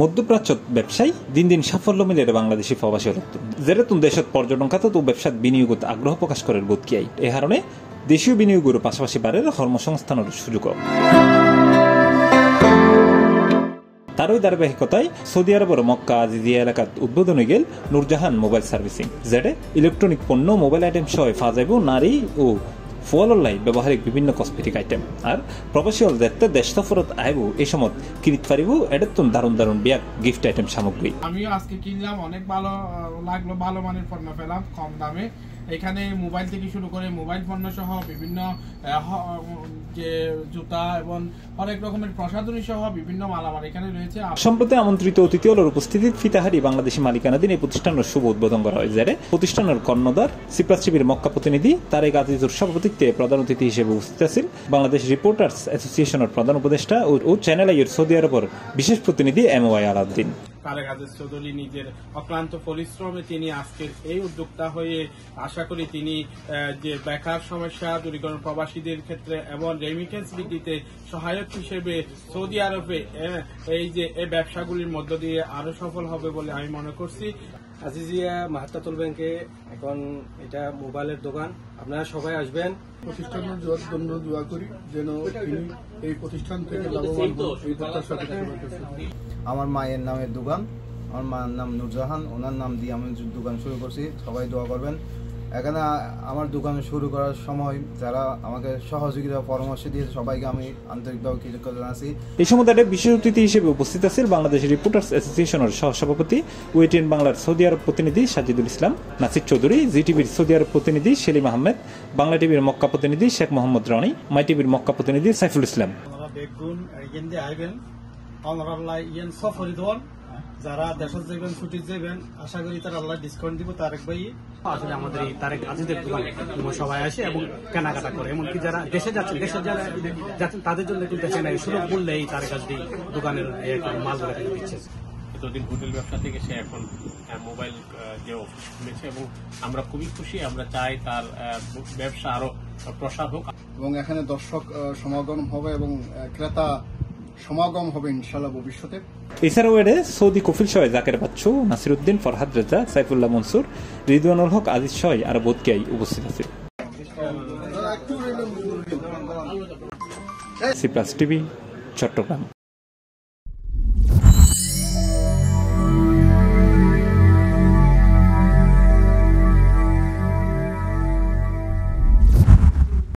মধ্যপ্রাচ্যত ব্যবসায়ী দিন দিন সাফল্য মিলের বাংলাদেশি প্রবাসী হলত যেরতুন দেশত পর্যটন খাতত ও ব্যবসাত বিনিয়োগত আগ্রহ প্রকাশ করার বোধ কিয়াই এ কারণে দেশীয় বিনিয়োগের পাশাপাশি বাড়ের কর্মসংস্থানের সুযোগ। তারই ধারাবাহিকতায় সৌদি আরবের মক্কা আজিজিয়া এলাকাত উদ্বোধন গেল নূরজাহান মোবাইল সার্ভিসিং, যেটা ইলেকট্রনিক পণ্য মোবাইল আইটেম সহ পাওয়া যাইব নারী ও ফুয়াললাই ব্যবহারিক বিভিন্ন কসমেটিক আইটেম। আর প্রবাসী হল দেখতে দেশ সফরত আইব এই সময় কিনিত পারিব এটাতুন দারুণ দারুণ বিয়াক গিফট আইটেম সামগ্রী। আমিও আজকে কিনলাম, অনেক ভালো লাগলো, ভালো মানের পণ্য পেলাম কম দামে। এখানে মোবাইল থেকে শুরু করে মোবাইল পণ্য সহ বিভিন্ন যে জুতা এবং অনেক রকমের প্রসাধনী সহ বিভিন্ন মালামাল এখানে রয়েছে। সম্প্রতি আমন্ত্রিত অতিথিদের উপস্থিতিত ফিতাহারি বাংলাদেশি মালিকানাধীন এই প্রতিষ্ঠানের শুভ উদ্বোধন করা হয়, যেটা প্রতিষ্ঠানের কর্ণধার সিপ্রাস টিভির মক্কা প্রতিনিধি তারেক আজিজুর সভাপতিত্বে প্রধান অতিথি হিসেবে উপস্থিত আছেন বাংলাদেশ রিপোর্টার্স অ্যাসোসিয়েশনের প্রধান উপদেষ্টা ও চ্যানেল আইয়ের সৌদি আরবের বিশেষ প্রতিনিধি এমওয়াই আলাউদ্দিন। তারেক আজিজ চৌধুরী নিজের অক্লান্ত পরিশ্রমে তিনি আজকের এই উদ্যোক্তা হয়ে আশা করি তিনি যে বেকার সমস্যা দূরীকরণ প্রবাসীদের ক্ষেত্রে এবং রেমিটেন্স বৃদ্ধিতে সহায়ক হিসেবে সৌদি আরবে এই যে এই ব্যবসাগুলির মধ্য দিয়ে আরো সফল হবে বলে আমি মনে করছি। আজিজিয়া মাহাত্তাতুল ব্যাংকে এখন এটা মোবাইলের দোকান, আপনারা সবাই আসবেন। প্রতিষ্ঠানের জন্য দোয়া করি যেন তিনি এই প্রতিষ্ঠান থেকে লাভবান হন, এই প্রত্যাশা করতেছি। আমার মায়ের নামের দোকান, আমার মায়ের নাম নূরজাহান, ওনার নাম দিয়ে আমি দোকান শুরু করছি, সবাই দোয়া করবেন। এখানে আমার দোকান শুরু করার সময় যারা আমাকে সহযোগিতা পরামর্শ দিয়েছে সবাইকে আমি আন্তরিকভাবে কৃতজ্ঞতা জানাচ্ছি। এই সময় বিশেষ অতিথি হিসেবে উপস্থিত আছেন বাংলাদেশ রিপোর্টার্স অ্যাসোসিয়েশনের সহসভাপতি ওয়েটিন বাংলার সৌদি আরব প্রতিনিধি সাজিদুল ইসলাম, নাসির চৌধুরী, জি টিভির সৌদি আরব প্রতিনিধি সেলিম আহমেদ, বাংলা টিভির মক্কা প্রতিনিধি শেখ মোহাম্মদ রনি, মাই টিভির মক্কা প্রতিনিধি সাইফুল ইসলাম। যারা দেশের যাবেন ছুটি যাবেন আশা করি তারা আল্লাহ ডিসকাউন্ট দিব। তারেক ভাই আসলে আমাদের এই তারেক আজিজের দোকানে সবাই আসে এবং কেনাকাটা করে, এমনকি যারা দেশে যাচ্ছেন যাচ্ছেন তাদের জন্য কিন্তু দেখেন সুলভ মূল্যে এই তারেক আজিজ দোকানের মালগুলো দিচ্ছে। এতদিন হোটেল ব্যবসা থেকে সে এখন মোবাইল যে অফিস খুলেছে এবং আমরা খুবই খুশি। আমরা চাই তার ব্যবসা আরো প্রসার হোক এবং এখানে দর্শক সমাগম হবে এবং ক্রেতা সমাগম হবে ইনশাআল্লাহ ভবিষ্যতে। এছাড়াও এডে সৌদি কফিল সহ জাকের বাচ্চু, নাসির উদ্দিন, ফরহাদ রেজা, সাইফুল্লাহ মনসুর, রিদওয়ানুল হক আজিজ সহ আরো বোধকিয়াই উপস্থিত আছে। সিপ্রাস টিভি, চট্টগ্রাম।